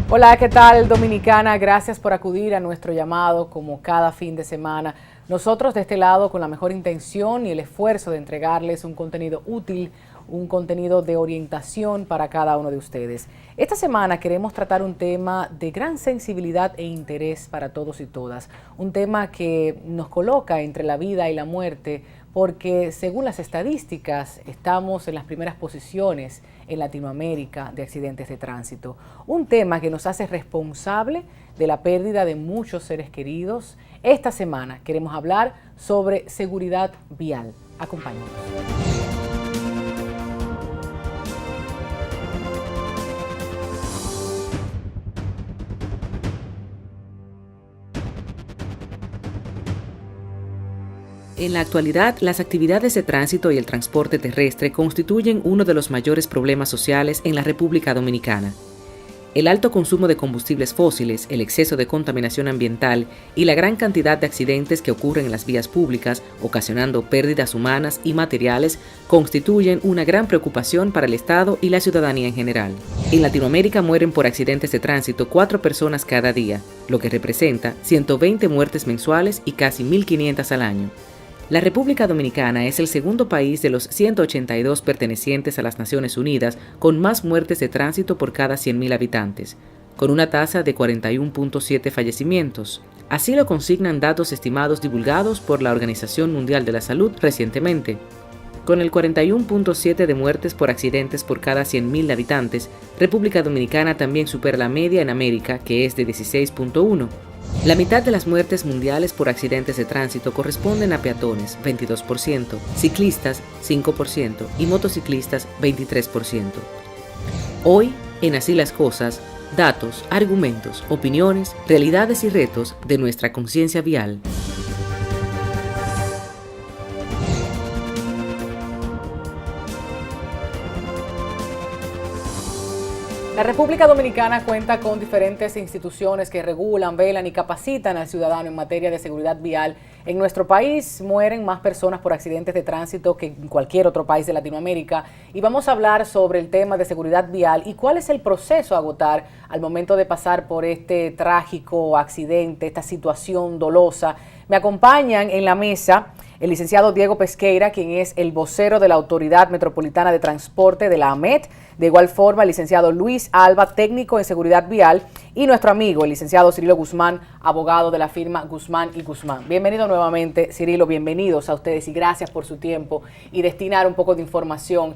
Hola, ¿qué tal, Dominicana? Gracias por acudir a nuestro llamado como cada fin de semana. Nosotros de este lado con la mejor intención y el esfuerzo de entregarles un contenido útil, un contenido de orientación para cada uno de ustedes. Esta semana queremos tratar un tema de gran sensibilidad e interés para todos y todas. Un tema que nos coloca entre la vida y la muerte porque según las estadísticas estamos en las primeras posiciones en Latinoamérica de accidentes de tránsito. Un tema que nos hace responsable de la pérdida de muchos seres queridos. Esta semana queremos hablar sobre seguridad vial. Acompáñanos. En la actualidad, las actividades de tránsito y el transporte terrestre constituyen uno de los mayores problemas sociales en la República Dominicana. El alto consumo de combustibles fósiles, el exceso de contaminación ambiental y la gran cantidad de accidentes que ocurren en las vías públicas, ocasionando pérdidas humanas y materiales, constituyen una gran preocupación para el Estado y la ciudadanía en general. En Latinoamérica mueren por accidentes de tránsito 4 personas cada día, lo que representa 120 muertes mensuales y casi 1.500 al año. La República Dominicana es el segundo país de los 182 pertenecientes a las Naciones Unidas con más muertes de tránsito por cada 100.000 habitantes, con una tasa de 41.7 fallecimientos. Así lo consignan datos estimados divulgados por la Organización Mundial de la Salud recientemente. Con el 41.7 de muertes por accidentes por cada 100.000 habitantes, República Dominicana también supera la media en América, que es de 16.1. La mitad de las muertes mundiales por accidentes de tránsito corresponden a peatones, 22%, ciclistas, 5% y motociclistas, 23%. Hoy, en Así las Cosas, datos, argumentos, opiniones, realidades y retos de nuestra conciencia vial. La República Dominicana cuenta con diferentes instituciones que regulan, velan y capacitan al ciudadano en materia de seguridad vial. En nuestro país mueren más personas por accidentes de tránsito que en cualquier otro país de Latinoamérica y vamos a hablar sobre el tema de seguridad vial y cuál es el proceso a agotar al momento de pasar por este trágico accidente, esta situación dolosa. Me acompañan en la mesa el licenciado Diego Pesqueira, quien es el vocero de la Autoridad Metropolitana de Transporte de la AMET. De igual forma, el licenciado Luis Alba, técnico en seguridad vial, y nuestro amigo, el licenciado Cirilo Guzmán, abogado de la firma Guzmán y Guzmán. Bienvenido nuevamente, Cirilo, bienvenidos a ustedes y gracias por su tiempo y destinar un poco de información,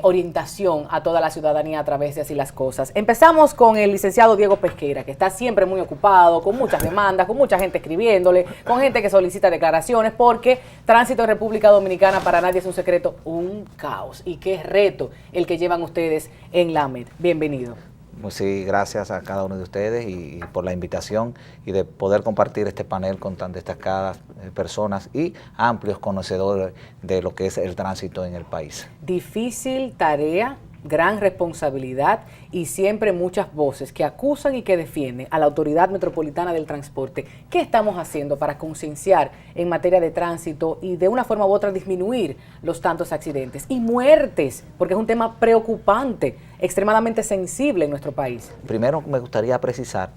orientación a toda la ciudadanía a través de Así las Cosas. Empezamos con el licenciado Diego Pesqueira, que está siempre muy ocupado, con muchas demandas, con mucha gente escribiéndole, con gente que solicita declaraciones, porque tránsito en República Dominicana para nadie es un secreto, un caos. Y qué reto el que llevan ustedes en la AMET. Bienvenido. Pues sí, gracias a cada uno de ustedes y por la invitación y de poder compartir este panel con tan destacadas personas y amplios conocedores de lo que es el tránsito en el país. Difícil tarea, gran responsabilidad y siempre muchas voces que acusan y que defienden a la Autoridad Metropolitana del Transporte. ¿Qué estamos haciendo para concienciar en materia de tránsito y de una forma u otra disminuir los tantos accidentes y muertes? Porque es un tema preocupante, extremadamente sensible en nuestro país. Primero me gustaría precisar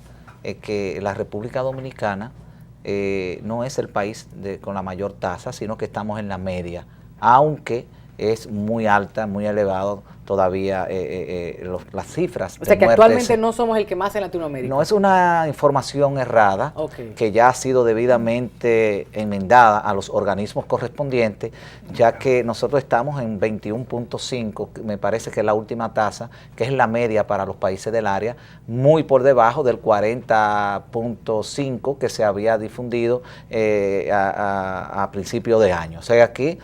que la República Dominicana no es el país con la mayor tasa, sino que estamos en la media, aunque es muy alta, muy elevado todavía las cifras. O sea que actualmente no somos el que más en Latinoamérica. No es una información errada, que ya ha sido debidamente enmendada a los organismos correspondientes, ya que nosotros estamos en 21.5, me parece que es la última tasa, que es la media para los países del área, muy por debajo del 40.5 que se había difundido a principio de año. O sea, aquí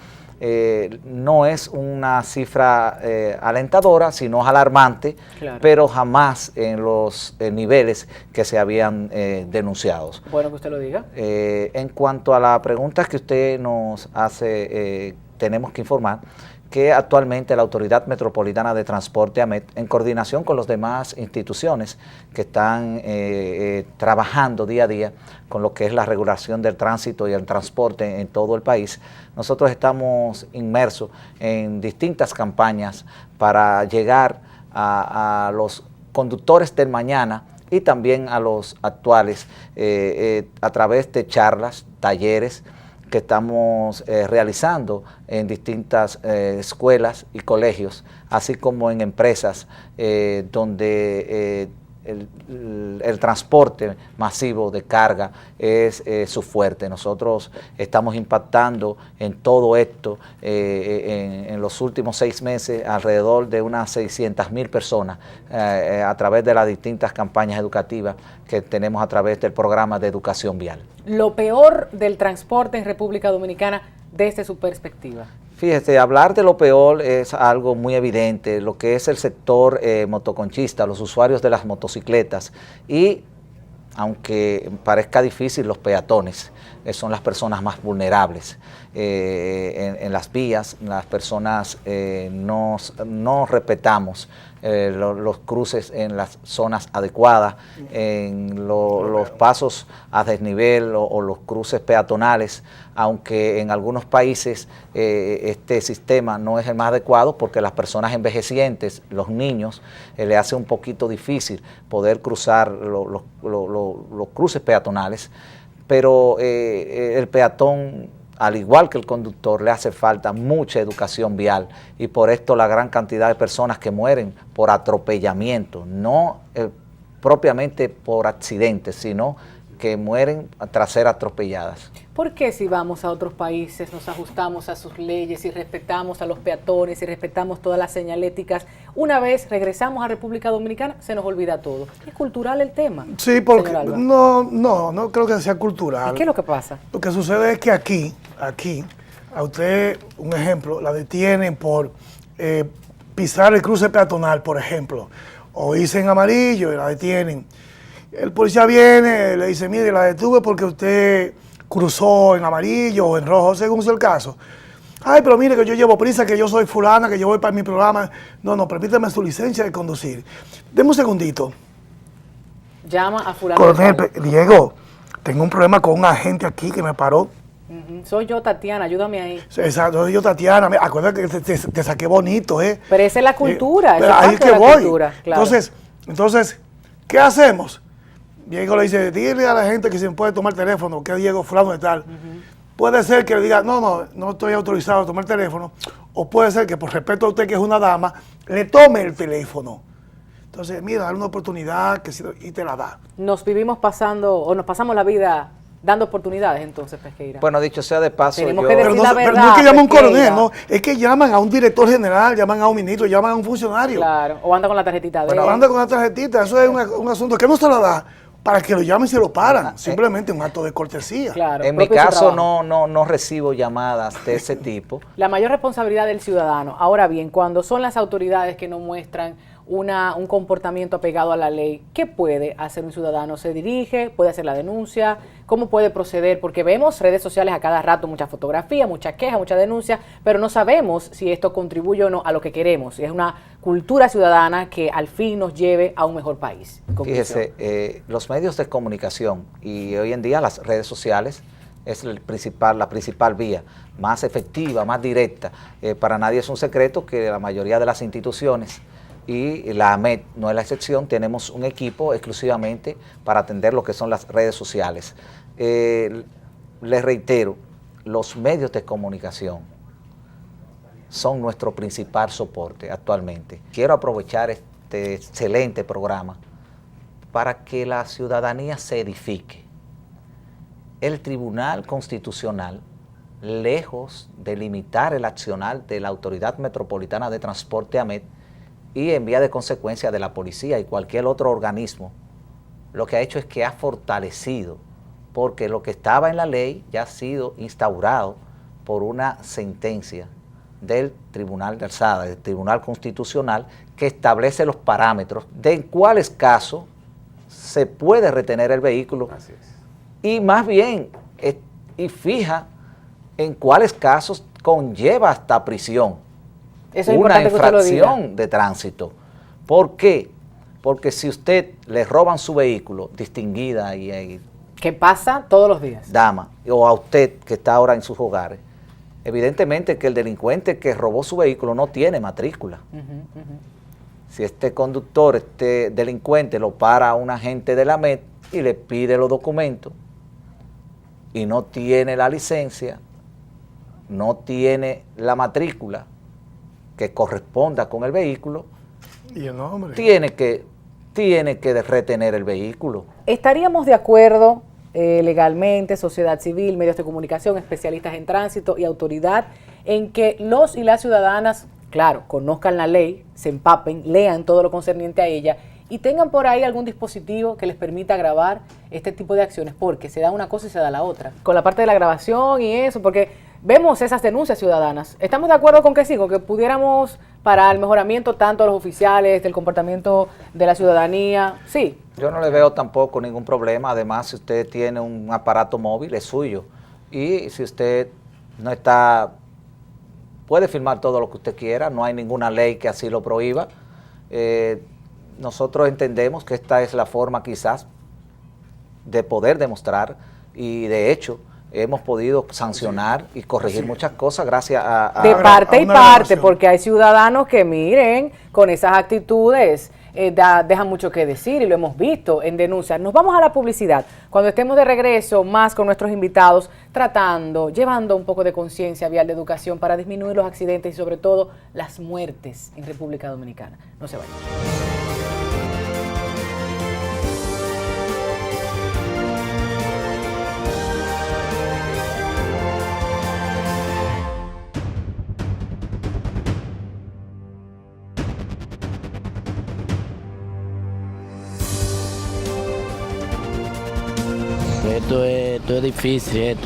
no es una cifra alentadora, sino alarmante, claro, pero jamás en los niveles que se habían denunciado. Bueno que usted lo diga. En cuanto a la pregunta que usted nos hace, tenemos que informar que actualmente la Autoridad Metropolitana de Transporte, AMET, en coordinación con las demás instituciones que están trabajando día a día con lo que es la regulación del tránsito y el transporte en todo el país, nosotros estamos inmersos en distintas campañas para llegar a los conductores del mañana y también a los actuales a través de charlas, talleres que estamos realizando en distintas escuelas y colegios, así como en empresas donde el transporte masivo de carga es su fuerte. Nosotros estamos impactando en todo esto en los últimos 6 meses alrededor de unas 600.000 personas a través de las distintas campañas educativas que tenemos a través del programa de educación vial. Lo peor del transporte en República Dominicana desde su perspectiva. Fíjese, hablar de lo peor es algo muy evidente, lo que es el sector motoconchista, los usuarios de las motocicletas y, aunque parezca difícil, los peatones son las personas más vulnerables. En las vías, las personas no respetamos los cruces en las zonas adecuadas, en los pasos a desnivel o los cruces peatonales, aunque en algunos países este sistema no es el más adecuado porque las personas envejecientes, los niños, le hace un poquito difícil poder cruzar los cruces peatonales, pero el peatón, al igual que el conductor, le hace falta mucha educación vial y por esto la gran cantidad de personas que mueren por atropellamiento, no propiamente por accidentes, sino que mueren tras ser atropelladas. ¿Por qué si vamos a otros países nos ajustamos a sus leyes y respetamos a los peatones y respetamos todas las señaléticas? Una vez regresamos a República Dominicana se nos olvida todo. ¿Es cultural el tema? Sí, porque no creo que sea cultural. ¿Y qué es lo que pasa? Lo que sucede es que aquí, a usted, un ejemplo, la detienen por pisar el cruce peatonal, por ejemplo, o irse en amarillo y la detienen. El policía viene, le dice, mire, la detuve porque usted cruzó en amarillo o en rojo, según sea el caso. Ay, pero mire que yo llevo prisa, que yo soy fulana, que yo voy para mi programa. No, permítame su licencia de conducir. Deme un segundito. Llama a fulano. Coronel, Diego, tengo un problema con un agente aquí que me paró. Soy yo, Tatiana, ayúdame ahí. Exacto, soy yo, Tatiana. Acuérdate que te saqué bonito, ¿eh? Pero esa es la cultura, esa es parte de la cultura. Claro. Entonces, ¿qué hacemos? Diego le dice, dile a la gente que se puede tomar el teléfono, que Diego fulano de tal. Puede ser que le diga, no estoy autorizado a tomar el teléfono, o puede ser que por respeto a usted que es una dama, le tome el teléfono. Entonces, mira, dale una oportunidad y te la da. Nos pasamos la vida dando oportunidades entonces, Pesqueira. Bueno, dicho sea de paso, tenemos que decir la verdad, pero no es que llaman a un Pesqueira. coronel, no, es que llaman a un director general, llaman a un ministro, llaman a un funcionario. Claro, o anda con la tarjetita de Bueno, anda con la tarjetita, eso es un asunto que no se la da para que lo llamen y se lo paran, simplemente un acto de cortesía. Claro, en mi caso no recibo llamadas de ese tipo. La mayor responsabilidad del ciudadano. Ahora bien, cuando son las autoridades que no muestran un comportamiento apegado a la ley, ¿qué puede hacer un ciudadano? ¿Se dirige? ¿Puede hacer la denuncia? ¿Cómo puede proceder? Porque vemos redes sociales a cada rato, mucha fotografía, mucha queja, mucha denuncia, pero no sabemos si esto contribuye o no a lo que queremos. Es una cultura ciudadana que al fin nos lleve a un mejor país. Fíjese, los medios de comunicación y hoy en día las redes sociales es la principal vía, más efectiva, más directa. Para nadie es un secreto que la mayoría de las instituciones y la AMET no es la excepción, tenemos un equipo exclusivamente para atender lo que son las redes sociales. Les reitero, los medios de comunicación son nuestro principal soporte actualmente. Quiero aprovechar este excelente programa para que la ciudadanía se edifique. El Tribunal Constitucional, lejos de limitar el accionar de la Autoridad Metropolitana de Transporte AMET, y en vía de consecuencia de la policía y cualquier otro organismo, lo que ha hecho es que ha fortalecido, porque lo que estaba en la ley ya ha sido instaurado por una sentencia del Tribunal de Alzada, del Tribunal Constitucional, que establece los parámetros de en cuáles casos se puede retener el vehículo. Así es. Y más bien, y fija en cuáles casos conlleva hasta prisión. Eso es una infracción de tránsito. ¿Por qué? Porque si usted le roban su vehículo, distinguida y ¿qué pasa todos los días? Dama, o a usted que está ahora en sus hogares, evidentemente que el delincuente que robó su vehículo no tiene matrícula. Si este conductor, este delincuente, lo para un agente de la AMET y le pide los documentos y no tiene la licencia, no tiene la matrícula que corresponda con el vehículo, Y el nombre. tiene que retener el vehículo. ¿Estaríamos de acuerdo legalmente, sociedad civil, medios de comunicación, especialistas en tránsito y autoridad, en que los y las ciudadanas, claro, conozcan la ley, se empapen, lean todo lo concerniente a ella y tengan por ahí algún dispositivo que les permita grabar este tipo de acciones? Porque se da una cosa y se da la otra. Con la parte de la grabación y eso, porque vemos esas denuncias ciudadanas. ¿Estamos de acuerdo con que sí? Con que pudiéramos, para el mejoramiento tanto de los oficiales, del comportamiento de la ciudadanía, sí. Yo no le veo tampoco ningún problema. Además, si usted tiene un aparato móvil, es suyo. Y si usted no está, puede filmar todo lo que usted quiera, no hay ninguna ley que así lo prohíba. Nosotros entendemos que esta es la forma quizás de poder demostrar, y de hecho hemos podido sancionar y corregir muchas cosas gracias a De parte y una parte, relación. porque hay ciudadanos que miren, con esas actitudes dejan mucho que decir y lo hemos visto en denuncias. Nos vamos a la publicidad. Cuando estemos de regreso, más con nuestros invitados, llevando un poco de conciencia vial, de educación para disminuir los accidentes y sobre todo las muertes en República Dominicana. No se vayan. Esto es difícil,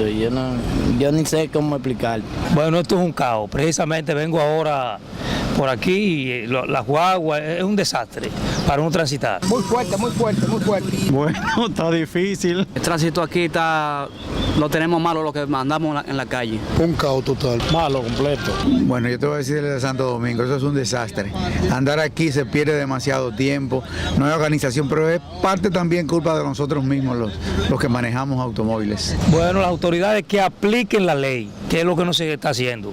yo ni sé cómo explicar. Bueno, esto es un caos. Precisamente vengo ahora por aquí y la guagua es un desastre para uno transitar. Muy fuerte, muy fuerte, muy fuerte. Bueno, está difícil. El tránsito aquí lo tenemos malo lo que andamos en la calle. Un caos total. Malo, completo. Bueno, yo te voy a decir de Santo Domingo, eso es un desastre. Andar aquí se pierde demasiado tiempo, no hay organización, pero es parte también culpa de nosotros mismos, los que manejamos automóviles. Bueno, las autoridades que apliquen la ley, que es lo que no se está haciendo.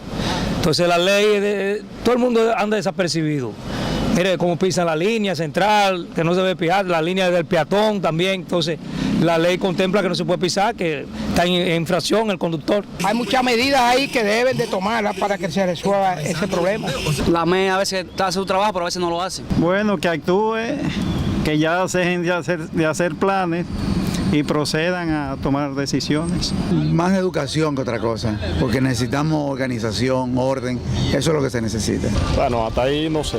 Entonces la ley, todo el mundo anda desapercibido. Mire cómo pisan la línea central, que no se debe pisar, la línea del peatón también. Entonces la ley contempla que no se puede pisar, que está en infracción el conductor. Hay muchas medidas ahí que deben de tomarlas para que se resuelva ese problema. La ME a veces hace su trabajo, pero a veces no lo hace. Bueno, que actúe, que ya dejen de hacer planes y procedan a tomar decisiones. Más educación que otra cosa, porque necesitamos organización, orden, eso es lo que se necesita. Bueno, hasta ahí no sé.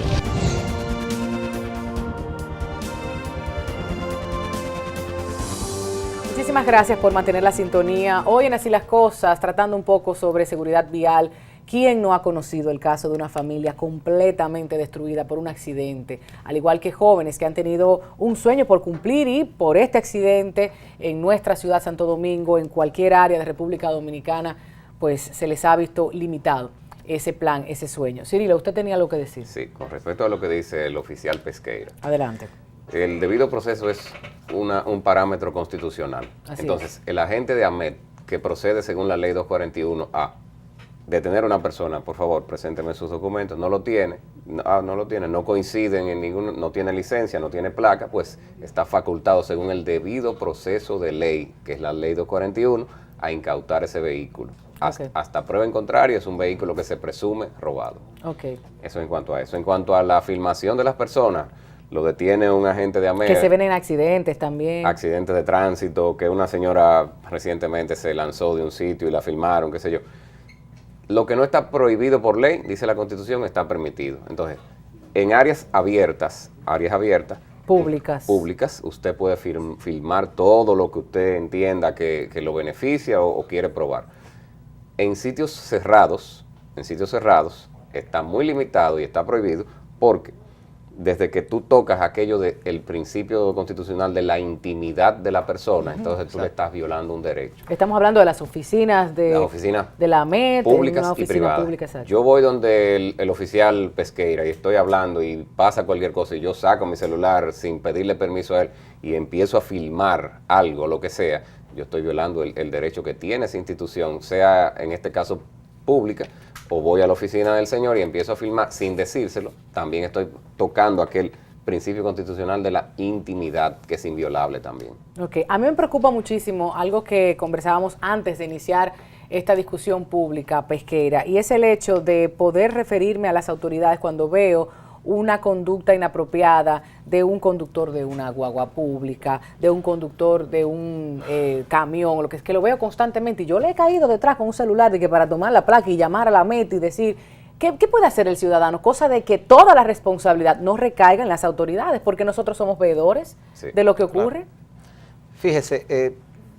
Muchísimas gracias por mantener la sintonía. Hoy en Así las Cosas, tratando un poco sobre seguridad vial. ¿Quién no ha conocido el caso de una familia completamente destruida por un accidente? Al igual que jóvenes que han tenido un sueño por cumplir y por este accidente en nuestra ciudad Santo Domingo, en cualquier área de República Dominicana, pues se les ha visto limitado ese plan, ese sueño. Cirilo, usted tenía algo que decir. Sí, con respecto a lo que dice el oficial Pesqueira. Adelante. El debido proceso es un parámetro constitucional. Así Entonces, el agente de AMET que procede según la ley 241 a detener a una persona, por favor, presénteme sus documentos, no lo tiene, no coinciden en ninguno, no tiene licencia, no tiene placa, pues está facultado según el debido proceso de ley, que es la ley 241, a incautar ese vehículo. Hasta prueba en contrario, es un vehículo que se presume robado. Okay. Eso en cuanto a eso. En cuanto a la filmación de las personas, lo detiene un agente de AMET. Que se ven en accidentes también. Accidentes de tránsito, que una señora recientemente se lanzó de un sitio y la filmaron, qué sé yo. Lo que no está prohibido por ley, dice la Constitución, está permitido. Entonces, en áreas abiertas, públicas, usted puede filmar todo lo que usted entienda que lo beneficia o quiere probar. En sitios cerrados está muy limitado y está prohibido porque desde que tú tocas aquello del principio constitucional de la intimidad de la persona, entonces tú le estás violando un derecho. Estamos hablando de las oficinas de la AMET, públicas y privadas. Yo voy donde el oficial Pesqueira y estoy hablando y pasa cualquier cosa y yo saco mi celular sin pedirle permiso a él y empiezo a filmar algo, lo que sea, yo estoy violando el derecho que tiene esa institución, sea en este caso pública, o voy a la oficina del señor y empiezo a filmar sin decírselo, también estoy tocando aquel principio constitucional de la intimidad, que es inviolable también. Ok, a mí me preocupa muchísimo algo que conversábamos antes de iniciar esta discusión pública pesquera, y es el hecho de poder referirme a las autoridades cuando veo una conducta inapropiada de un conductor de una guagua pública, de un conductor de un camión, lo que es que lo veo constantemente, y yo le he caído detrás con un celular de que para tomar la placa y llamar a la meta y decir, ¿qué puede hacer el ciudadano? Cosa de que toda la responsabilidad no recaiga en las autoridades, porque nosotros somos veedores de lo que ocurre. Claro. Fíjese,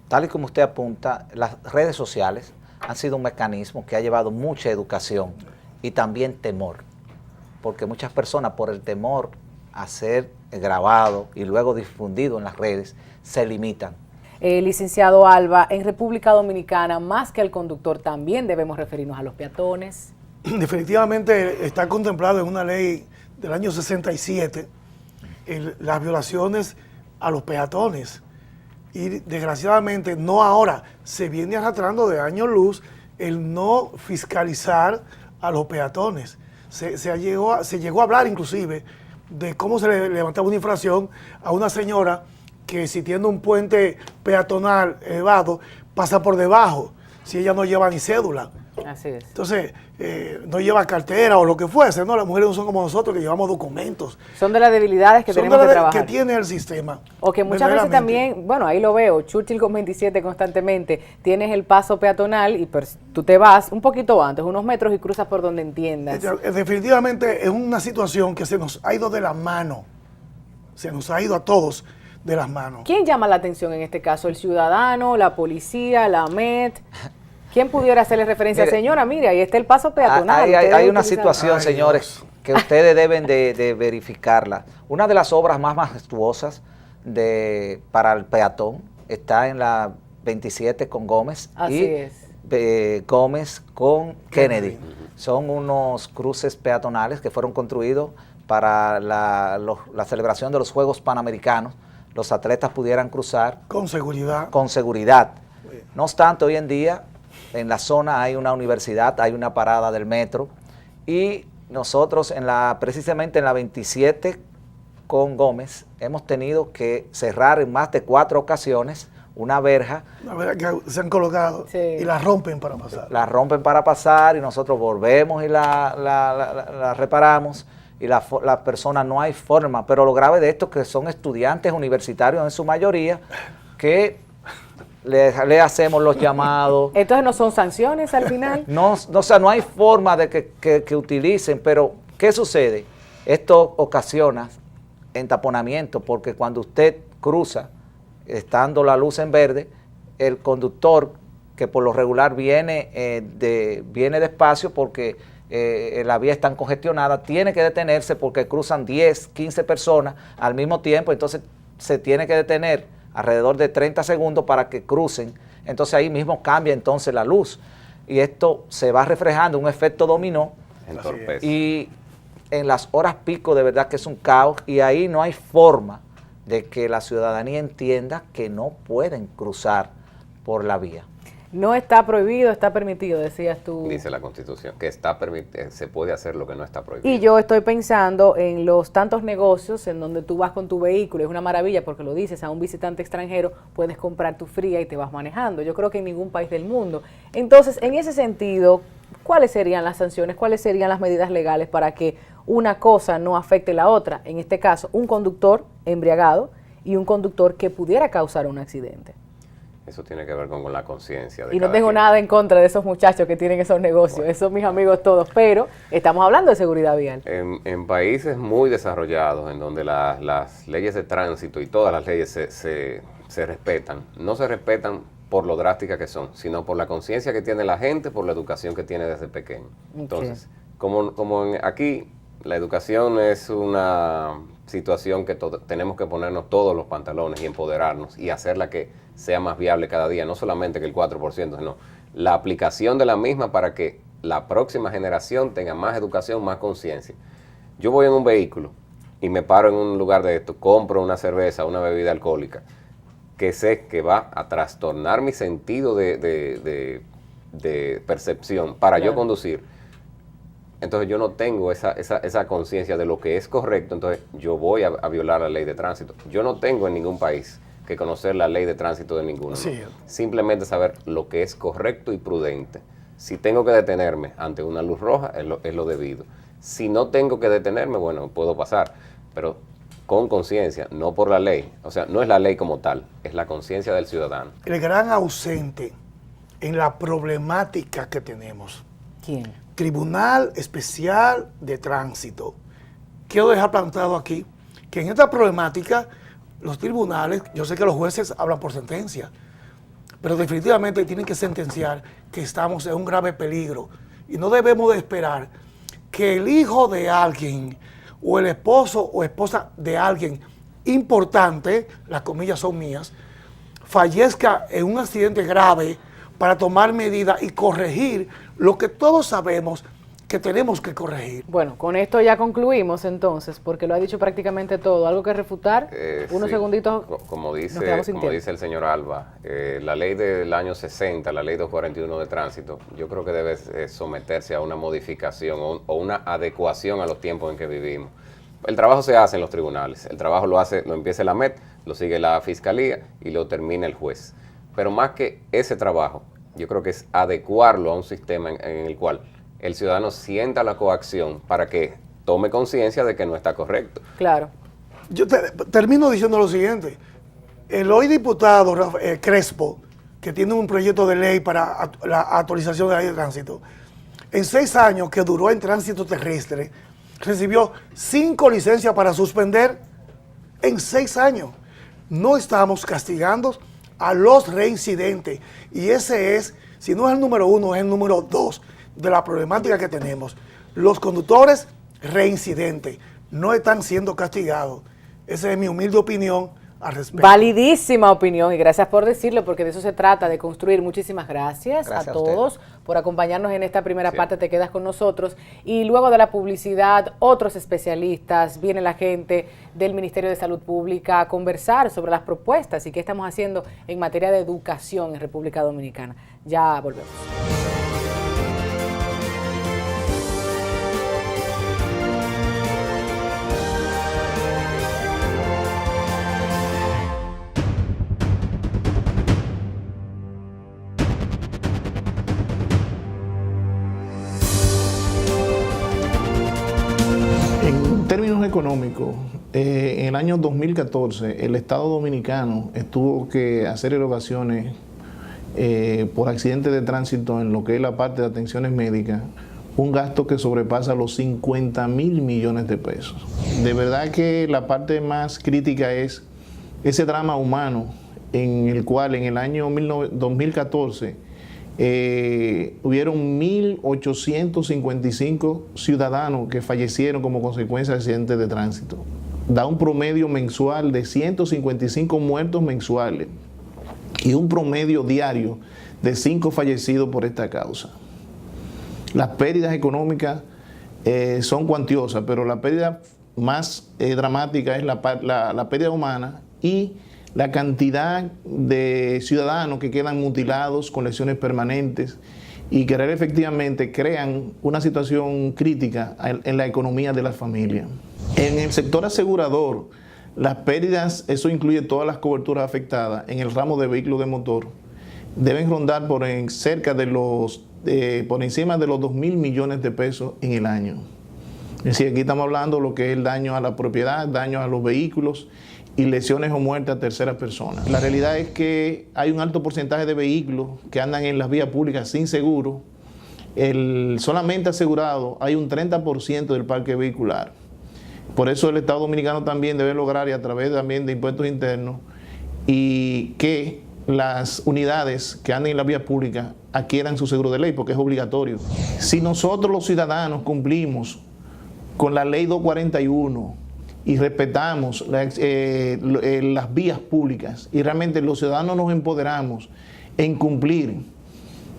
tal y como usted apunta, las redes sociales han sido un mecanismo que ha llevado mucha educación y también temor, porque muchas personas, por el temor a ser grabado y luego difundido en las redes, se limitan. Licenciado Alba, en República Dominicana, más que al conductor, también debemos referirnos a los peatones. Definitivamente está contemplado en una ley del año 67 las violaciones a los peatones. Y desgraciadamente, no ahora, se viene arrastrando de años luz el no fiscalizar a los peatones. Se llegó a hablar inclusive de cómo se le levantaba una infracción a una señora que, si tiene un puente peatonal elevado, pasa por debajo, si ella no lleva ni cédula. Así es. Entonces, no lleva cartera o lo que fuese, ¿no? Las mujeres no son como nosotros, que llevamos documentos. Son de las debilidades que tenemos que trabajar. Que tiene el sistema. O que muchas veces también, bueno, ahí lo veo, Churchill con 27 constantemente, tienes el paso peatonal y tú te vas un poquito antes, unos metros, y cruzas por donde entiendas. Definitivamente es una situación que se nos ha ido de la mano. Se nos ha ido a todos de las manos. ¿Quién llama la atención en este caso? ¿El ciudadano, la policía, la AMET? ¿Quién pudiera hacerle referencia? Mire, señora, mire, ahí está el paso peatonal. Hay una situación, señores, que ustedes deben de verificarla. Una de las obras más majestuosas para el peatón está en la 27 con Gómez Gómez con Kennedy. Son unos cruces peatonales que fueron construidos para la celebración de los Juegos Panamericanos. Los atletas pudieran cruzar con seguridad. Con seguridad. No obstante, hoy en día en la zona hay una universidad, hay una parada del metro, y nosotros precisamente en la 27 con Gómez hemos tenido que cerrar en más de 4 ocasiones una verja. Una verja que se han colocado y la rompen para pasar. La rompen para pasar y nosotros volvemos y la reparamos, y la persona no hay forma. Pero lo grave de esto es que son estudiantes universitarios en su mayoría que le hacemos los llamados. Entonces no son sanciones al final. No, o sea, no hay forma de que utilicen, pero ¿qué sucede? Esto ocasiona entaponamiento, porque cuando usted cruza, estando la luz en verde, el conductor, que por lo regular viene despacio porque la vía está congestionada, tiene que detenerse porque cruzan 10, 15 personas al mismo tiempo, entonces se tiene que detener alrededor de 30 segundos para que crucen. Entonces ahí mismo cambia entonces la luz, y esto se va reflejando, un efecto dominó, y en las horas pico de verdad que es un caos, y ahí no hay forma de que la ciudadanía entienda que no pueden cruzar por la vía. No está prohibido, está permitido, decías tú. Dice la Constitución que se puede hacer lo que no está prohibido. Y yo estoy pensando en los tantos negocios en donde tú vas con tu vehículo, es una maravilla porque lo dices, a un visitante extranjero puedes comprar tu fría y te vas manejando. Yo creo que en ningún país del mundo. Entonces, en ese sentido, ¿cuáles serían las sanciones? ¿Cuáles serían las medidas legales para que una cosa no afecte la otra? En este caso, un conductor embriagado y un conductor que pudiera causar un accidente. Eso tiene que ver con la conciencia. Y no tengo nada en contra de esos muchachos que tienen esos negocios, bueno, esos mis amigos todos, pero estamos hablando de seguridad vial. En países muy desarrollados, en donde las leyes de tránsito y todas las leyes se respetan, no se respetan por lo drásticas que son, sino por la conciencia que tiene la gente, por la educación que tiene desde pequeño. Entonces, aquí, la educación es una situación que tenemos que ponernos todos los pantalones y empoderarnos y hacerla que sea más viable cada día, no solamente que el 4%, sino la aplicación de la misma para que la próxima generación tenga más educación, más conciencia. Yo voy en un vehículo y me paro en un lugar de esto, compro una cerveza, una bebida alcohólica, que sé que va a trastornar mi sentido de de percepción para Claro. yo conducir, entonces yo no tengo esa conciencia de lo que es correcto, entonces yo voy a violar la ley de tránsito. Yo no tengo en ningún país que conocer la ley de tránsito de ninguno. Sí. ¿no? Simplemente saber lo que es correcto y prudente. Si tengo que detenerme ante una luz roja, es lo debido. Si no tengo que detenerme, bueno, puedo pasar, pero con conciencia, no por la ley. O sea, no es la ley como tal, es la conciencia del ciudadano. El gran ausente en la problemática que tenemos. ¿Quién? Tribunal Especial de Tránsito. Quiero dejar plantado aquí que en esta problemática los tribunales, yo sé que los jueces hablan por sentencia, pero definitivamente tienen que sentenciar que estamos en un grave peligro y no debemos de esperar que el hijo de alguien o el esposo o esposa de alguien importante, las comillas son mías, fallezca en un accidente grave para tomar medidas y corregir lo que todos sabemos que tenemos que corregir. Bueno, con esto ya concluimos entonces, porque lo ha dicho prácticamente todo. ¿Algo que refutar? Unos Sí. segunditos. Como nos quedamos sin tiempo. dice el señor Alba, la ley del año 60, la ley 241 de tránsito, yo creo que debe someterse a una modificación o una adecuación a los tiempos en que vivimos. El trabajo se hace en los tribunales, el trabajo lo empieza la AMET, lo sigue la Fiscalía y lo termina el juez. Pero más que ese trabajo, yo creo que es adecuarlo a un sistema en el cual el ciudadano sienta la coacción para que tome conciencia de que no está correcto. Claro. Yo termino diciendo lo siguiente. El hoy diputado Crespo, que tiene un proyecto de ley para la actualización de la ley de tránsito, en 6 años que duró en tránsito terrestre, recibió 5 licencias para suspender en 6 años. No estamos castigando a los reincidentes. Y ese es, si no es el número 1, es el número 2 de la problemática que tenemos. Los conductores reincidentes no están siendo castigados. Esa es mi humilde opinión al respecto. Validísima opinión y gracias por decirlo, porque de eso se trata, de construir. Muchísimas gracias a todos por acompañarnos en esta primera parte. Te quedas con nosotros y luego de la publicidad, otros especialistas, viene la gente del Ministerio de Salud Pública a conversar sobre las propuestas y qué estamos haciendo en materia de educación en República Dominicana. Ya volvemos. En términos económicos, en el año 2014 el Estado Dominicano tuvo que hacer erogaciones por accidentes de tránsito en lo que es la parte de atenciones médicas, un gasto que sobrepasa los 50.000 millones de pesos. De verdad que la parte más crítica es ese drama humano en el cual en el año 2014 hubieron 1.855 ciudadanos que fallecieron como consecuencia de accidentes de tránsito. Da un promedio mensual de 155 muertos mensuales y un promedio diario de 5 fallecidos por esta causa. Las pérdidas económicas son cuantiosas, pero la pérdida más dramática es la pérdida humana y la cantidad de ciudadanos que quedan mutilados con lesiones permanentes y que efectivamente crean una situación crítica en la economía de las familias. En el sector asegurador, las pérdidas, eso incluye todas las coberturas afectadas en el ramo de vehículos de motor, deben rondar por encima de los 2.000 millones de pesos en el año. Es decir, aquí estamos hablando de lo que es el daño a la propiedad, daño a los vehículos y lesiones o muerte a terceras personas. La realidad es que hay un alto porcentaje de vehículos que andan en las vías públicas sin seguro. Solamente asegurado hay un 30% del parque vehicular. Por eso el Estado Dominicano también debe lograr, y a través también de impuestos internos, y que las unidades que anden en la vía pública adquieran su seguro de ley, porque es obligatorio. Si nosotros los ciudadanos cumplimos con la ley 241 y respetamos las vías públicas y realmente los ciudadanos nos empoderamos en cumplir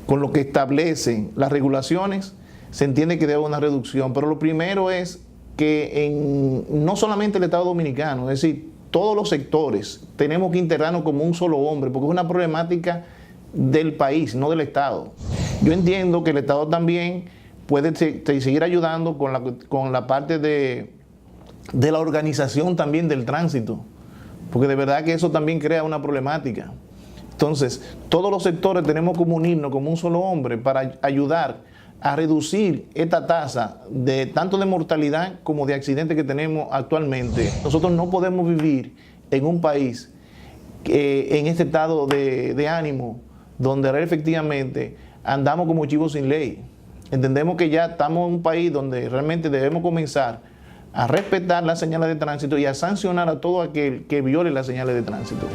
con lo que establecen las regulaciones, se entiende que debe haber una reducción. Pero lo primero es que no solamente el Estado Dominicano, es decir, todos los sectores tenemos que integrarnos como un solo hombre, porque es una problemática del país, no del Estado. Yo entiendo que el Estado también puede seguir ayudando con la parte de la organización también del tránsito, porque de verdad que eso también crea una problemática. Entonces, todos los sectores tenemos que unirnos como un solo hombre para ayudar a reducir esta tasa de tanto de mortalidad como de accidentes que tenemos actualmente. Nosotros no podemos vivir en un país en este estado de ánimo, donde efectivamente andamos como chivos sin ley. Entendemos que ya estamos en un país donde realmente debemos comenzar a respetar las señales de tránsito y a sancionar a todo aquel que viole las señales de tránsito.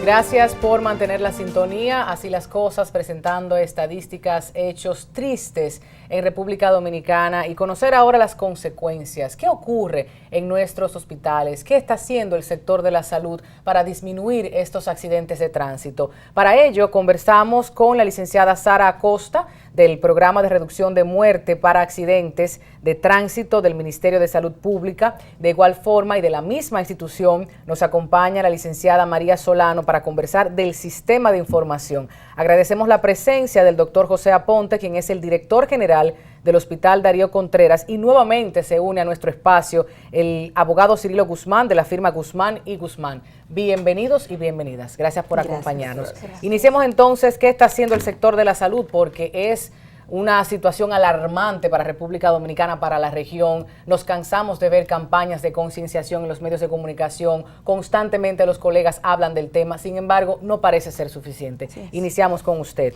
Gracias por mantener la sintonía. Así las cosas, presentando estadísticas, hechos tristes en República Dominicana y conocer ahora las consecuencias. ¿Qué ocurre en nuestros hospitales? ¿Qué está haciendo el sector de la salud para disminuir estos accidentes de tránsito? Para ello, conversamos con la licenciada Sara Acosta del Programa de Reducción de Muerte para Accidentes de Tránsito del Ministerio de Salud Pública. De igual forma y de la misma institución nos acompaña la licenciada María Solano para conversar del sistema de información. Agradecemos la presencia del doctor José Aponte, quien es el director general del Hospital Darío Contreras, y nuevamente se une a nuestro espacio el abogado Cirilo Guzmán de la firma Guzmán y Guzmán. Bienvenidos y bienvenidas. Gracias por acompañarnos. Gracias. Iniciemos entonces, ¿qué está haciendo el sector de la salud? Porque es una situación alarmante para República Dominicana, para la región. Nos cansamos de ver campañas de concienciación en los medios de comunicación. Constantemente los colegas hablan del tema, sin embargo, no parece ser suficiente. Sí. Iniciamos con usted.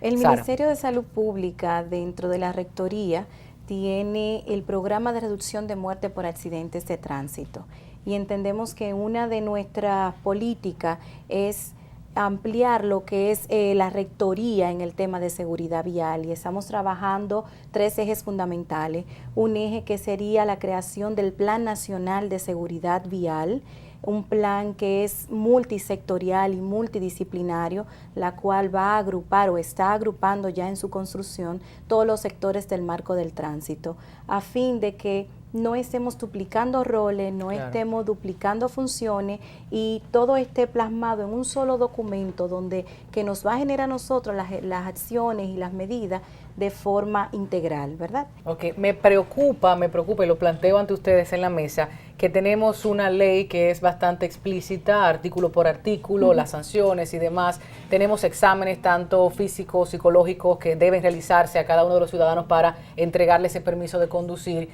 El Sara. Ministerio de Salud Pública, dentro de la Rectoría, tiene el programa de reducción de muerte por accidentes de tránsito. Y entendemos que una de nuestras políticas es ampliar lo que es la rectoría en el tema de seguridad vial, y estamos trabajando 3 ejes fundamentales. Un eje que sería la creación del Plan Nacional de Seguridad Vial, un plan que es multisectorial y multidisciplinario, la cual va a agrupar o está agrupando ya en su construcción todos los sectores del marco del tránsito, a fin de que no estemos duplicando roles, no estemos duplicando funciones y todo esté plasmado en un solo documento donde que nos va a generar a nosotros las acciones y las medidas de forma integral, ¿verdad? Ok, me preocupa y lo planteo ante ustedes en la mesa, que tenemos una ley que es bastante explícita, artículo por artículo, las sanciones y demás. Tenemos exámenes tanto físicos, psicológicos, que deben realizarse a cada uno de los ciudadanos para entregarle ese permiso de conducir.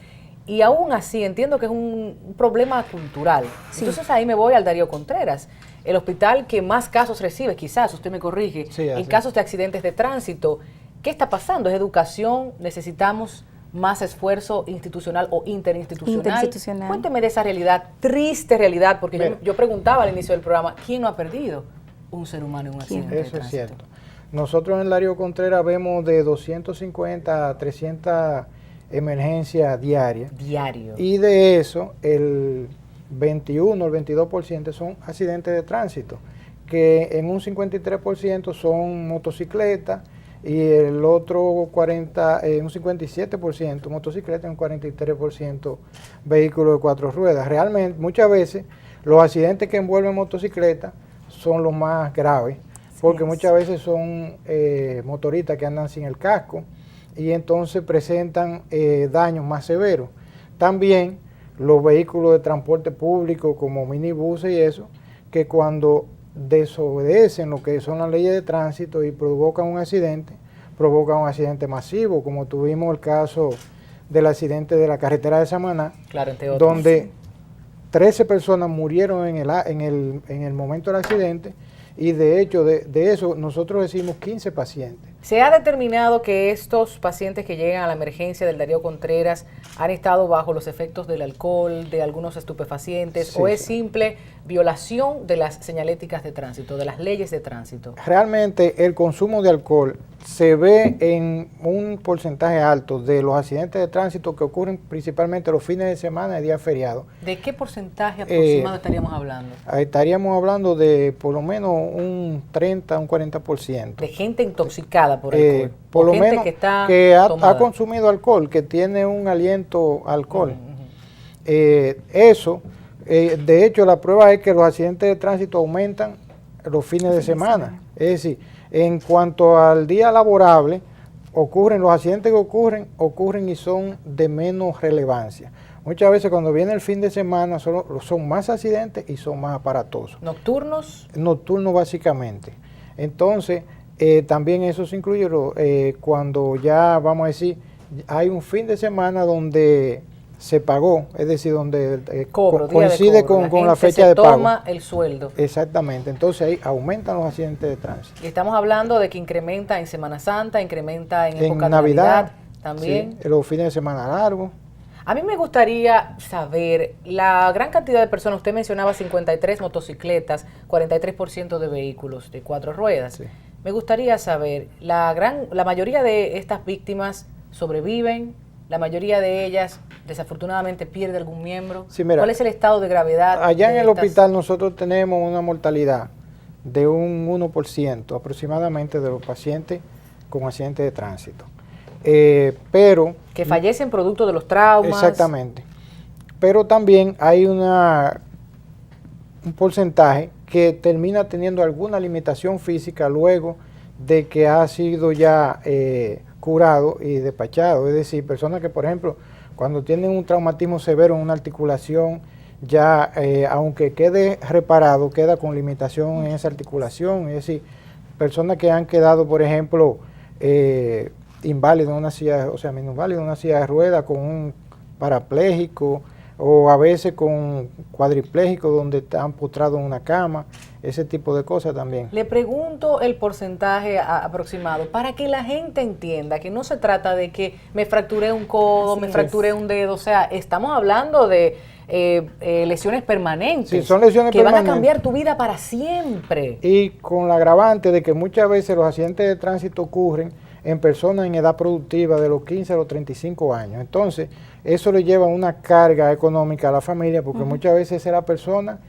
Y aún así entiendo que es un problema cultural. Sí. Entonces ahí me voy al Darío Contreras, el hospital que más casos recibe, quizás, usted me corrige, en casos de accidentes de tránsito. ¿Qué está pasando? ¿Es educación? ¿Necesitamos más esfuerzo institucional o interinstitucional? Cuénteme de esa realidad, triste realidad, porque yo preguntaba al inicio del programa, ¿quién no ha perdido un ser humano en un accidente de tránsito? Eso es cierto. Nosotros en el Darío Contreras vemos de 250 a 300 emergencias diarias. Diario. Y de eso, el 21 o el 22% son accidentes de tránsito, que en un 53% son motocicletas, y el otro un 57% motocicleta y un 43% vehículos de 4 ruedas. Realmente, muchas veces, los accidentes que envuelven motocicletas son los más graves, porque muchas veces son motoristas que andan sin el casco, y entonces presentan daños más severos. También los vehículos de transporte público como minibuses y eso, que cuando desobedecen lo que son las leyes de tránsito y provocan un accidente masivo, como tuvimos el caso del accidente de la carretera de Samaná, donde 13 personas murieron en el momento del accidente, y de hecho de eso nosotros recibimos 15 pacientes. ¿Se ha determinado que estos pacientes que llegan a la emergencia del Darío Contreras han estado bajo los efectos del alcohol, de algunos estupefacientes, o es simple violación de las señaléticas de tránsito, de las leyes de tránsito? Realmente el consumo de alcohol se ve en un porcentaje alto de los accidentes de tránsito que ocurren principalmente los fines de semana y días feriados. ¿De qué porcentaje aproximado estaríamos hablando? Estaríamos hablando de por lo menos un 30, un 40%. De gente intoxicada por alcohol. Por lo menos que ha consumido alcohol, que tiene un aliento a alcohol. Eso De hecho, la prueba es que los accidentes de tránsito aumentan los fines de semana. Es decir, en cuanto al día laborable, los accidentes que ocurren y son de menos relevancia. Muchas veces cuando viene el fin de semana son más accidentes y son más aparatosos. ¿Nocturnos? Nocturnos básicamente. Entonces, también eso se incluye cuando ya, vamos a decir, hay un fin de semana donde se pagó, es decir, donde coincide con la fecha de pago. Toma el sueldo. Exactamente, entonces ahí aumentan los accidentes de tránsito. Y estamos hablando de que incrementa en Semana Santa, incrementa en época de Navidad también. Sí, los fines de semana largos. A mí me gustaría saber la gran cantidad de personas, usted mencionaba 53 motocicletas, 43% de vehículos de 4 ruedas. Sí. Me gustaría saber, la mayoría de estas víctimas sobreviven, la mayoría de ellas desafortunadamente pierde algún miembro. Sí, mira, ¿cuál es el estado de gravedad? Allá en el hospital nosotros tenemos una mortalidad de un 1% aproximadamente de los pacientes con accidentes de tránsito. Pero que fallecen producto de los traumas. Exactamente. Pero también hay un porcentaje que termina teniendo alguna limitación física luego de que ha sido ya curado y despachado. Es decir, personas que, por ejemplo, cuando tienen un traumatismo severo en una articulación, ya aunque quede reparado, queda con limitación en esa articulación. Es decir, personas que han quedado, por ejemplo, inválido en una silla, o sea, minusválido en una silla de ruedas, con un parapléjico, o a veces con cuadripléjico donde están postrados en una cama, ese tipo de cosas también. Le pregunto el porcentaje aproximado para que la gente entienda que no se trata de que me fracturé un codo, me fracturé un dedo, o sea, estamos hablando de lesiones permanentes, sí, son lesiones que van a cambiar tu vida para siempre. Y con la agravante de que muchas veces los accidentes de tránsito ocurren en personas en edad productiva de los 15 a los 35 años. Entonces, eso le lleva una carga económica a la familia, porque muchas veces es la persona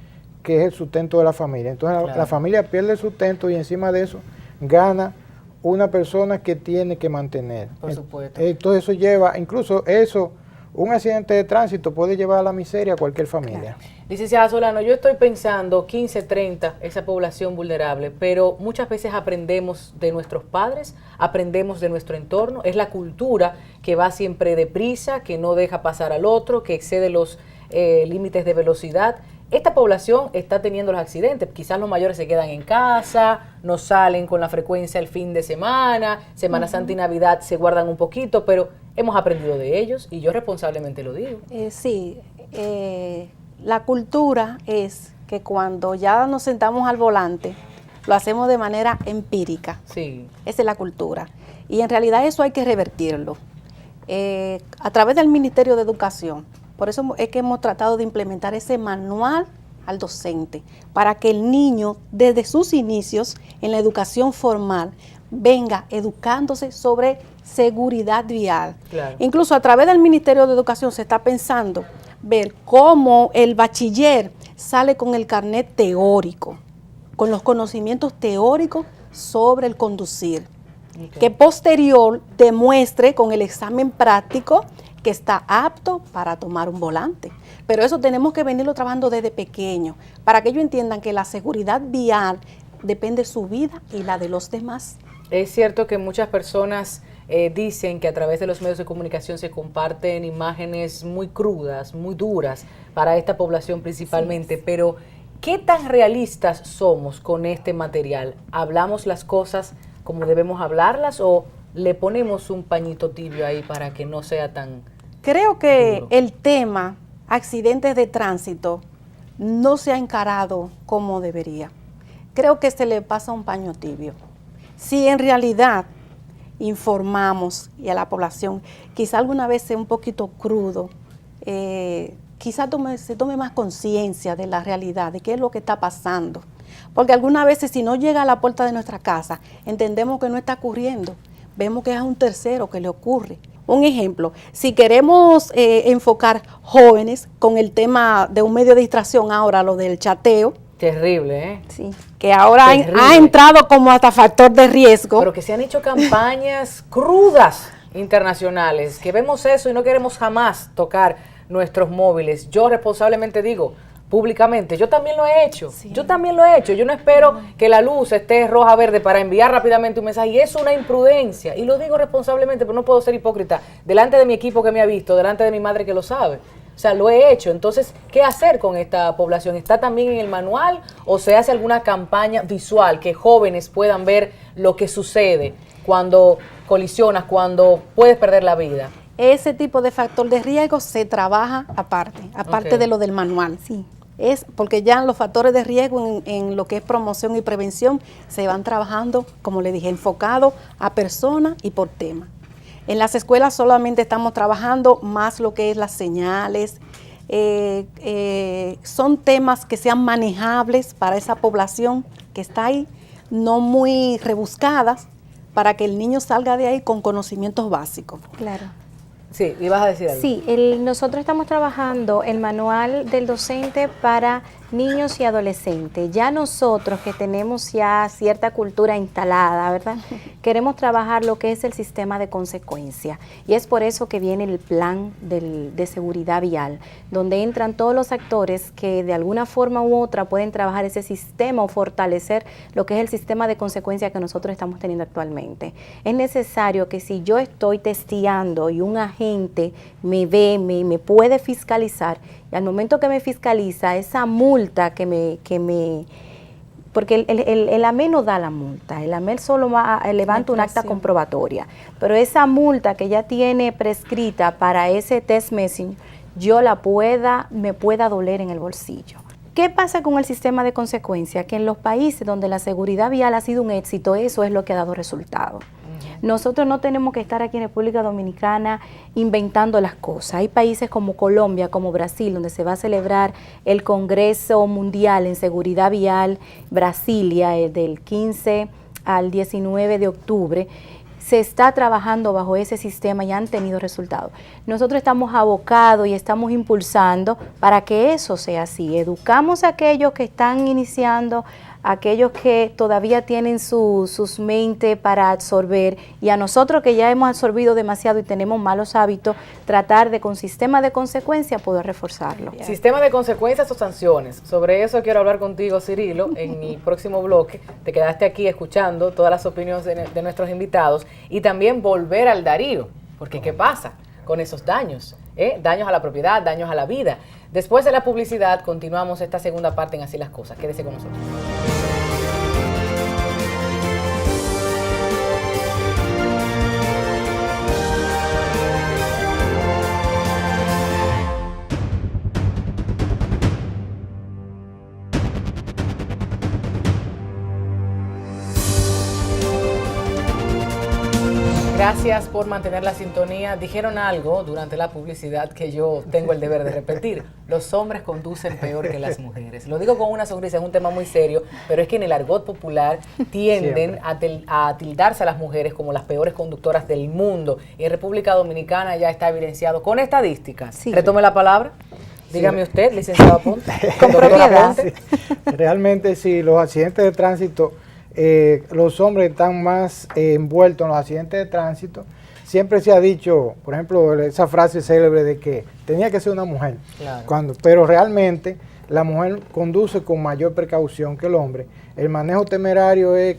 que es el sustento de la familia. Entonces, la familia pierde el sustento y encima de eso gana una persona que tiene que mantener. Por supuesto. Entonces, eso lleva, incluso eso, un accidente de tránsito puede llevar a la miseria a cualquier familia. Claro. Licenciada Solano, yo estoy pensando 15, 30, esa población vulnerable, pero muchas veces aprendemos de nuestros padres, aprendemos de nuestro entorno, es la cultura que va siempre deprisa, que no deja pasar al otro, que excede los límites de velocidad. Esta población está teniendo los accidentes, quizás los mayores se quedan en casa, no salen con la frecuencia el fin de semana, Semana Santa y Navidad se guardan un poquito, pero hemos aprendido de ellos y yo responsablemente lo digo. La cultura es que cuando ya nos sentamos al volante, lo hacemos de manera empírica. Sí. Esa es la cultura. Y en realidad eso hay que revertirlo. A través del Ministerio de Educación, por eso es que hemos tratado de implementar ese manual al docente, para que el niño desde sus inicios en la educación formal venga educándose sobre seguridad vial. Claro. Incluso a través del Ministerio de Educación se está pensando ver cómo el bachiller sale con el carnet teórico, con los conocimientos teóricos sobre el conducir, que posterior demuestre con el examen práctico que está apto para tomar un volante. Pero eso tenemos que venirlo trabajando desde pequeño, para que ellos entiendan que la seguridad vial depende de su vida y la de los demás. Es cierto que muchas personas dicen que a través de los medios de comunicación se comparten imágenes muy crudas, muy duras para esta población principalmente, sí. Pero ¿qué tan realistas somos con este material? ¿Hablamos las cosas como debemos hablarlas o le ponemos un pañito tibio ahí para que no sea tan... Creo que duro? El tema accidentes de tránsito no se ha encarado como debería. Creo que se le pasa un paño tibio. Si en realidad informamos y a la población, quizá alguna vez sea un poquito crudo, quizá se tome más conciencia de la realidad, de qué es lo que está pasando. Porque algunas veces si no llega a la puerta de nuestra casa, entendemos que no está ocurriendo, vemos que es a un tercero que le ocurre. Un ejemplo, si queremos enfocar jóvenes con el tema de un medio de distracción ahora, lo del chateo. Terrible, ¿eh? Sí, que ahora ha entrado como hasta factor de riesgo. Pero que se han hecho campañas crudas internacionales, que vemos eso y no queremos jamás tocar nuestros móviles. Yo responsablemente digo, públicamente. Yo también lo he hecho. Yo también lo he hecho. Yo no espero que la luz esté roja verde para enviar rápidamente un mensaje. Y es una imprudencia. Y lo digo responsablemente, pero no puedo ser hipócrita. Delante de mi equipo que me ha visto, delante de mi madre que lo sabe. O sea, lo he hecho. Entonces, ¿qué hacer con esta población? ¿Está también en el manual o se hace alguna campaña visual que jóvenes puedan ver lo que sucede cuando colisionas, cuando puedes perder la vida? Ese tipo de factor de riesgo se trabaja aparte de lo del manual, sí. Es porque ya los factores de riesgo en lo que es promoción y prevención se van trabajando, como le dije, enfocado a personas y por tema. En las escuelas solamente estamos trabajando más lo que es las señales, son temas que sean manejables para esa población que está ahí, no muy rebuscadas, para que el niño salga de ahí con conocimientos básicos. Claro. Sí, ibas a decir algo. Sí, nosotros estamos trabajando el manual del docente para niños y adolescentes. Ya nosotros que tenemos ya cierta cultura instalada, ¿verdad? Queremos trabajar lo que es el sistema de consecuencia. Y es por eso que viene el plan de seguridad vial, donde entran todos los actores que de alguna forma u otra pueden trabajar ese sistema o fortalecer lo que es el sistema de consecuencia que nosotros estamos teniendo actualmente. Es necesario que si yo estoy testeando y un agente me ve, me puede fiscalizar, y al momento que me fiscaliza, esa multa porque el AME no da la multa, el AME solo levanta un acta comprobatoria, pero esa multa que ya tiene prescrita para ese test messing, me pueda doler en el bolsillo. ¿Qué pasa con el sistema de consecuencia? Que en los países donde la seguridad vial ha sido un éxito, eso es lo que ha dado resultado. Nosotros no tenemos que estar aquí en República Dominicana inventando las cosas. Hay países como Colombia, como Brasil, donde se va a celebrar el Congreso Mundial en Seguridad Vial, Brasilia, del 15 al 19 de octubre. Se está trabajando bajo ese sistema y han tenido resultados. Nosotros estamos abocados y estamos impulsando para que eso sea así. Educamos a aquellos que están iniciando, aquellos que todavía tienen sus mentes para absorber, y a nosotros que ya hemos absorbido demasiado y tenemos malos hábitos, tratar de con sistema de consecuencia poder reforzarlo. Sistema de consecuencias o sanciones. Sobre eso quiero hablar contigo, Cirilo, en mi próximo bloque. Te quedaste aquí escuchando todas las opiniones de nuestros invitados y también volver al Darío, porque ¿qué pasa con esos daños? Daños a la propiedad, daños a la vida. Después de la publicidad continuamos esta segunda parte en Así las Cosas. Quédese con nosotros. Gracias por mantener la sintonía. Dijeron algo durante la publicidad que yo tengo el deber de repetir. Los hombres conducen peor que las mujeres. Lo digo con una sonrisa, es un tema muy serio, pero es que en el argot popular tienden a tildarse a las mujeres como las peores conductoras del mundo. Y en República Dominicana ya está evidenciado con estadísticas. Sí. Retome la palabra. Dígame usted, licenciado Aponte. Con propiedad. Sí. Realmente sí, los accidentes de tránsito, los hombres están más envueltos en los accidentes de tránsito. Siempre se ha dicho, por ejemplo, esa frase célebre de que tenía que ser una mujer, claro. Pero realmente la mujer conduce con mayor precaución que el hombre. El manejo temerario es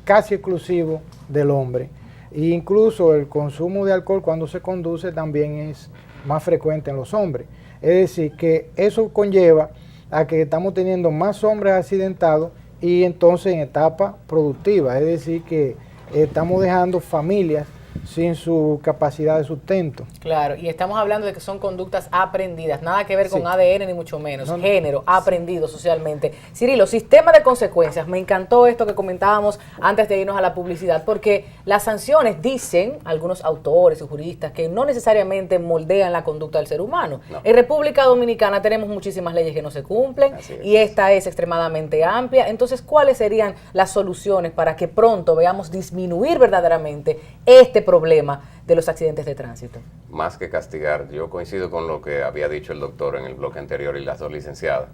casi exclusivo del hombre. E incluso el consumo de alcohol cuando se conduce también es más frecuente en los hombres. Es decir, que eso conlleva a que estamos teniendo más hombres accidentados y entonces en etapa productiva, es decir, que estamos dejando familias sin su capacidad de sustento. Claro, y estamos hablando de que son conductas aprendidas, nada que ver con ADN ni mucho menos, género, aprendido socialmente. Cirilo, sistema de consecuencias, me encantó esto que comentábamos antes de irnos a la publicidad, porque las sanciones dicen, algunos autores y juristas, que no necesariamente moldean la conducta del ser humano. No. En República Dominicana tenemos muchísimas leyes que no se cumplen y esta es extremadamente amplia. Entonces, ¿cuáles serían las soluciones para que pronto veamos disminuir verdaderamente este problema de los accidentes de tránsito? Más que castigar, yo coincido con lo que había dicho el doctor en el bloque anterior y las dos licenciadas.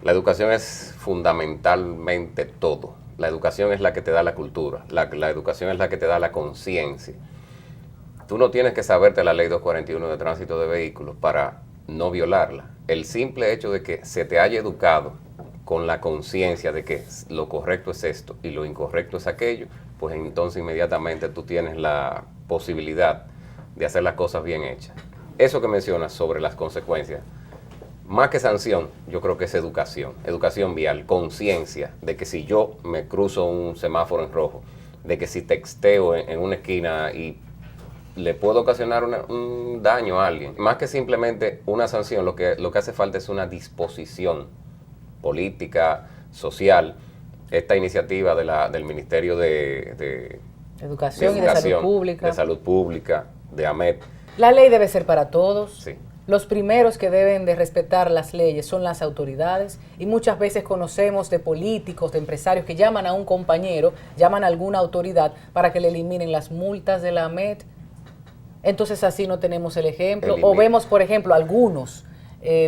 La educación es fundamentalmente todo. La educación es la que te da la cultura, la educación es la que te da la conciencia. Tú no tienes que saberte la ley 241 de tránsito de vehículos para no violarla. El simple hecho de que se te haya educado con la conciencia de que lo correcto es esto y lo incorrecto es aquello, pues entonces inmediatamente tú tienes la posibilidad de hacer las cosas bien hechas. Eso que mencionas sobre las consecuencias, más que sanción, yo creo que es educación vial, conciencia de que si yo me cruzo un semáforo en rojo, de que si texteo en una esquina y le puedo ocasionar un daño a alguien, más que simplemente una sanción, lo que hace falta es una disposición política, social. Esta iniciativa del Ministerio de Educación y de Salud Pública, de AMET. La ley debe ser para todos. Sí. Los primeros que deben de respetar las leyes son las autoridades, y muchas veces conocemos de políticos, de empresarios que llaman a un compañero, llaman a alguna autoridad para que le eliminen las multas de la AMET. Entonces así no tenemos el ejemplo. O vemos, por ejemplo, algunos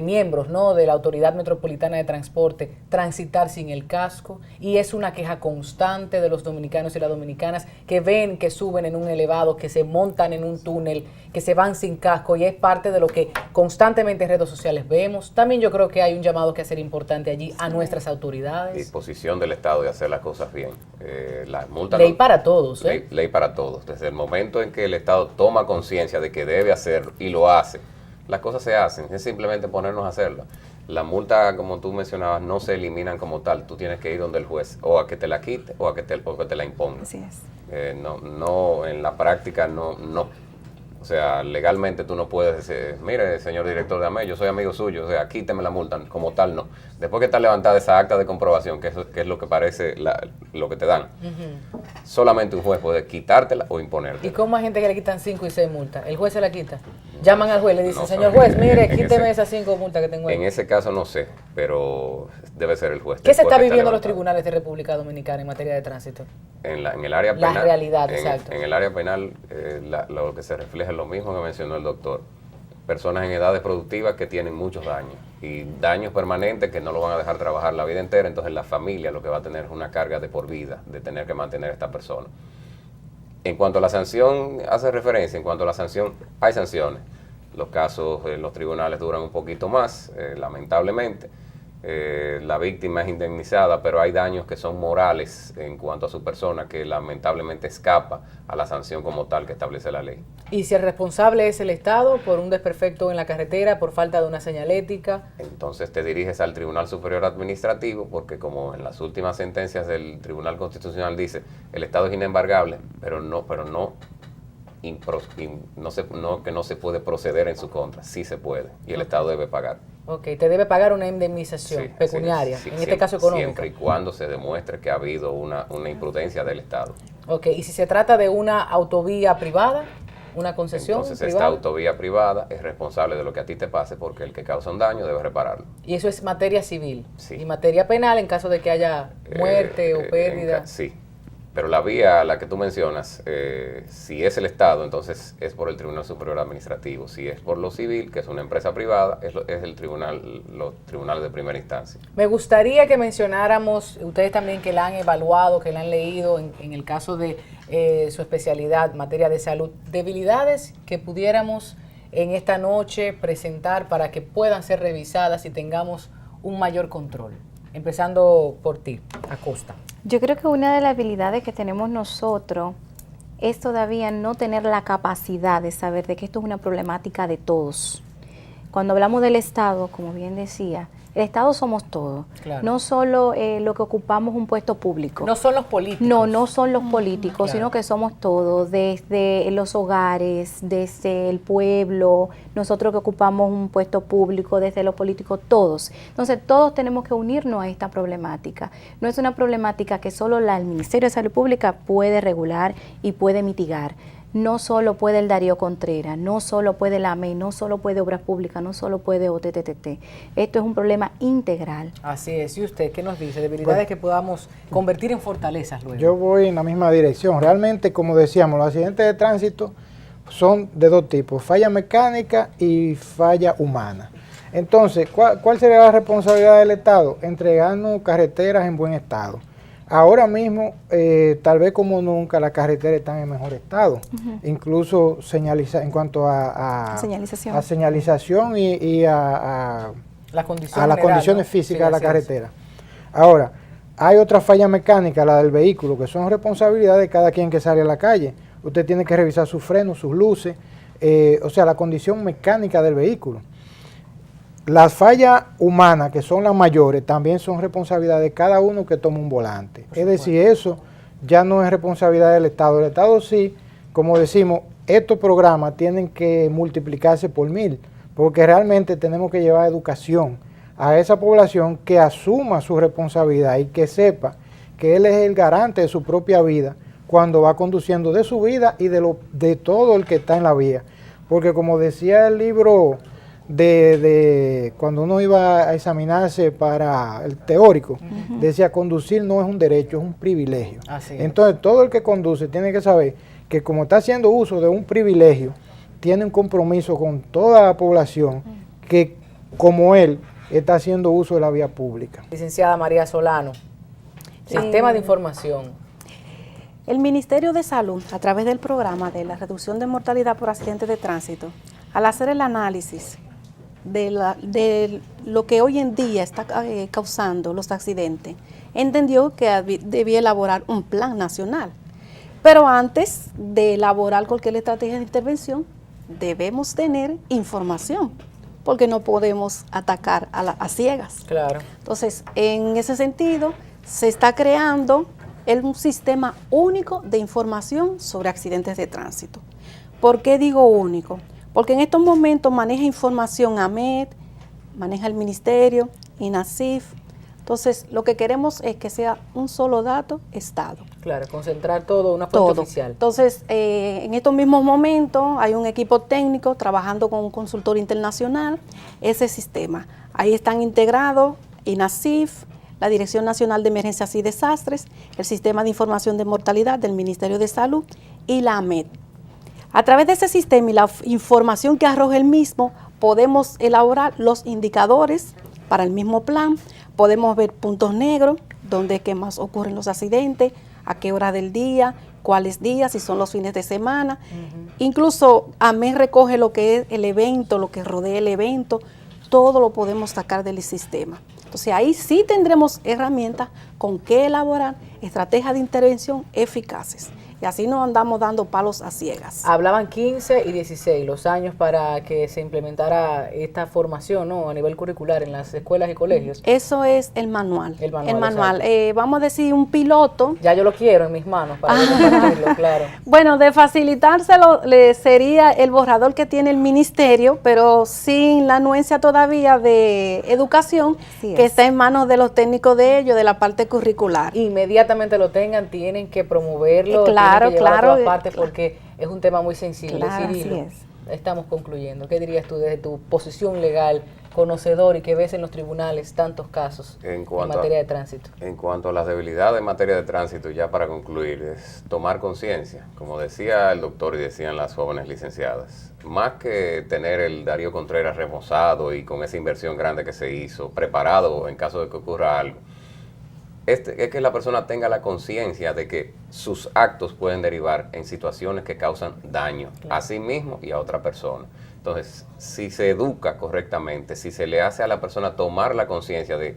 miembros, ¿no?, de la Autoridad Metropolitana de Transporte transitar sin el casco, y es una queja constante de los dominicanos y las dominicanas que ven que suben en un elevado, que se montan en un túnel, que se van sin casco, y es parte de lo que constantemente en redes sociales vemos. También yo creo que hay un llamado que hacer importante allí a nuestras autoridades. Disposición del Estado de hacer las cosas bien. La multa ley para todos. Ley para todos. Desde el momento en que el Estado toma conciencia de que debe hacerlo y lo hace, las cosas se hacen, es simplemente ponernos a hacerlo. La multa, como tú mencionabas, no se eliminan como tal. Tú tienes que ir donde el juez, o a que te la quite o a que te la imponga. Así es. No, en la práctica no. O sea, legalmente tú no puedes decir, mire, señor director de AMET, yo soy amigo suyo, o sea, quíteme la multa, como tal no. Después que está levantada esa acta de comprobación, que es lo que parece lo que te dan, solamente un juez puede quitártela o imponértela. ¿Y cómo hay gente que le quitan 5 y 6 multas? ¿El juez se la quita? Llaman al juez, le dicen, señor juez, mire, quíteme esas 5 multas que tengo ahí. En ese caso no sé, pero debe ser el juez. ¿Qué se está viviendo en los tribunales de República Dominicana en materia de tránsito? En el área penal. La realidad, exacto. En el área penal, lo que se refleja es lo mismo que mencionó el doctor. Personas en edades productivas que tienen muchos daños, y daños permanentes que no lo van a dejar trabajar la vida entera. Entonces la familia lo que va a tener es una carga de por vida de tener que mantener a esta persona. En cuanto a la sanción, hace referencia, en cuanto a la sanción, hay sanciones. Los casos en los tribunales duran un poquito más, lamentablemente. La víctima es indemnizada, pero hay daños que son morales en cuanto a su persona, que lamentablemente escapa a la sanción como tal que establece la ley. ¿Y si el responsable es el Estado por un desperfecto en la carretera, por falta de una señalética? Entonces te diriges al Tribunal Superior Administrativo, porque como en las últimas sentencias del Tribunal Constitucional dice, el Estado es inembargable, pero que no se puede proceder en su contra. Sí se puede, y el Estado debe pagar. Ok, te debe pagar una indemnización pecuniaria, en este caso económica. Siempre y cuando se demuestre que ha habido una imprudencia del Estado. Ok, y si se trata de una autovía privada, una concesión entonces privada, esta autovía privada es responsable de lo que a ti te pase, porque el que causa un daño debe repararlo. Y eso es materia civil. Sí. Y materia penal en caso de que haya muerte o pérdida. Sí. Pero la vía a la que tú mencionas, si es el Estado, entonces es por el Tribunal Superior Administrativo. Si es por lo civil, que es una empresa privada, es los tribunales de primera instancia. Me gustaría que mencionáramos, ustedes también que la han evaluado, que la han leído, en el caso de su especialidad, materia de salud, debilidades que pudiéramos en esta noche presentar para que puedan ser revisadas y tengamos un mayor control. Empezando por ti, Acosta. Yo creo que una de las habilidades que tenemos nosotros es todavía no tener la capacidad de saber de que esto es una problemática de todos. Cuando hablamos del Estado, como bien decía, el Estado somos todos, claro. No solo lo que ocupamos un puesto público. No son los políticos. No son los políticos, claro. Sino que somos todos, desde los hogares, desde el pueblo, nosotros que ocupamos un puesto público, desde los políticos, todos. Entonces todos tenemos que unirnos a esta problemática. No es una problemática que solo el Ministerio de Salud Pública puede regular y puede mitigar. No solo puede el Darío Contreras, no solo puede la AMET, no solo puede Obras Públicas, no solo puede OTTT. Esto es un problema integral. Así es. ¿Y usted qué nos dice? Debilidades que podamos convertir en fortalezas luego. Yo voy en la misma dirección. Realmente, como decíamos, los accidentes de tránsito son de dos tipos, falla mecánica y falla humana. Entonces, ¿cuál sería la responsabilidad del Estado? Entregarnos carreteras en buen estado. Ahora mismo, tal vez como nunca, las carreteras están en mejor estado. Incluso en cuanto a señalización y a las condiciones físicas de la carretera. Ahora, hay otra falla mecánica, la del vehículo, que son responsabilidad de cada quien que sale a la calle. Usted tiene que revisar sus frenos, sus luces, o sea, la condición mecánica del vehículo. Las fallas humanas, que son las mayores, también son responsabilidad de cada uno que toma un volante. Es decir, eso ya no es responsabilidad del Estado. El Estado sí, como decimos, estos programas tienen que multiplicarse por 1000, porque realmente tenemos que llevar educación a esa población que asuma su responsabilidad y que sepa que él es el garante de su propia vida cuando va conduciendo, de su vida y de todo el que está en la vía. Porque como decía el libro de cuando uno iba a examinarse para el teórico, decía, conducir no es un derecho, es un privilegio. Entonces todo el que conduce tiene que saber que como está haciendo uso de un privilegio, tiene un compromiso con toda la población que como él está haciendo uso de la vía pública. Licenciada María Solano, Sistema de Información. El Ministerio de Salud, a través del programa de la reducción de mortalidad por accidentes de tránsito, al hacer el análisis de lo que hoy en día está causando los accidentes, entendió que debía elaborar un plan nacional. Pero antes de elaborar cualquier estrategia de intervención, debemos tener información, porque no podemos atacar a ciegas. Claro. Entonces, en ese sentido, se está creando un sistema único de información sobre accidentes de tránsito. ¿Por qué digo único? Porque en estos momentos maneja información AMET, maneja el Ministerio, INASIF. Entonces, lo que queremos es que sea un solo dato, Estado. Claro, concentrar todo, una fuente oficial. Entonces, en estos mismos momentos hay un equipo técnico trabajando con un consultor internacional, ese sistema. Ahí están integrados INASIF, la Dirección Nacional de Emergencias y Desastres, el Sistema de Información de Mortalidad del Ministerio de Salud y la AMET. A través de ese sistema y la información que arroja el mismo, podemos elaborar los indicadores para el mismo plan, podemos ver puntos negros, donde es que más ocurren los accidentes, a qué hora del día, cuáles días, si son los fines de semana. Incluso AMET recoge lo que es el evento, lo que rodea el evento, todo lo podemos sacar del sistema. Entonces ahí sí tendremos herramientas con que elaborar estrategias de intervención eficaces. Y así no andamos dando palos a ciegas. Hablaban 15 y 16 los años para que se implementara esta formación, ¿no?, a nivel curricular en las escuelas y colegios. Eso es el manual. El manual. Vamos a decir un piloto. Ya yo lo quiero en mis manos para compartirlo, claro. Bueno, de facilitárselo sería el borrador que tiene el ministerio, pero sin la anuencia todavía de educación, que está en manos de los técnicos de ellos, de la parte curricular. Inmediatamente lo tengan, tienen que promoverlo. Claro, porque es un tema muy sensible. Claro, Cirilo, así es. Estamos concluyendo. ¿Qué dirías tú desde tu posición legal, conocedor y que ves en los tribunales tantos casos en materia de tránsito? En cuanto a las debilidades en materia de tránsito, ya para concluir, es tomar conciencia. Como decía el doctor y decían las jóvenes licenciadas, más que tener el Darío Contreras remozado y con esa inversión grande que se hizo, preparado en caso de que ocurra algo, es que la persona tenga la conciencia de que sus actos pueden derivar en situaciones que causan daño a sí mismo y a otra persona. Entonces, si se educa correctamente, si se le hace a la persona tomar la conciencia de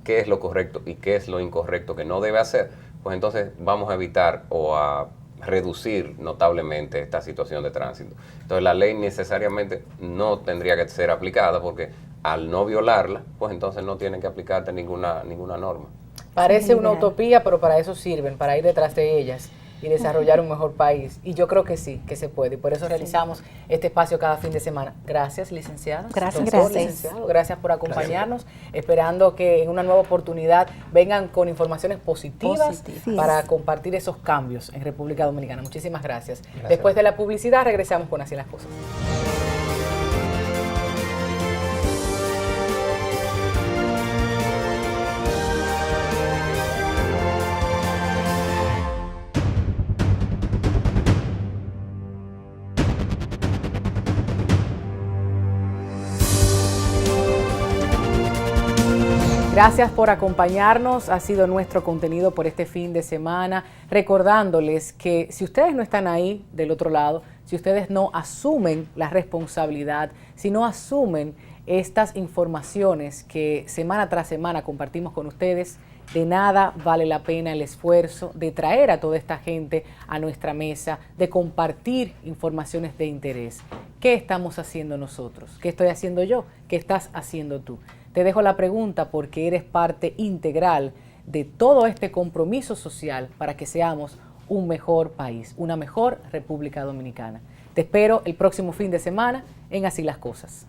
qué es lo correcto y qué es lo incorrecto que no debe hacer, pues entonces vamos a evitar o a reducir notablemente esta situación de tránsito. Entonces, la ley necesariamente no tendría que ser aplicada porque al no violarla, pues entonces no tienen que aplicarte ninguna norma. Parece una utopía, pero para eso sirven, para ir detrás de ellas y desarrollar un mejor país. Y yo creo que sí, que se puede. Y por eso realizamos este espacio cada fin de semana. Gracias, licenciados. Gracias por acompañarnos. Esperando que en una nueva oportunidad vengan con informaciones positivas para compartir esos cambios en República Dominicana. Muchísimas gracias. Después de la publicidad regresamos con Así las Cosas. Gracias por acompañarnos, ha sido nuestro contenido por este fin de semana, recordándoles que si ustedes no están ahí del otro lado, si ustedes no asumen la responsabilidad, si no asumen estas informaciones que semana tras semana compartimos con ustedes, de nada vale la pena el esfuerzo de traer a toda esta gente a nuestra mesa, de compartir informaciones de interés. ¿Qué estamos haciendo nosotros? ¿Qué estoy haciendo yo? ¿Qué estás haciendo tú? Te dejo la pregunta porque eres parte integral de todo este compromiso social para que seamos un mejor país, una mejor República Dominicana. Te espero el próximo fin de semana en Así las Cosas.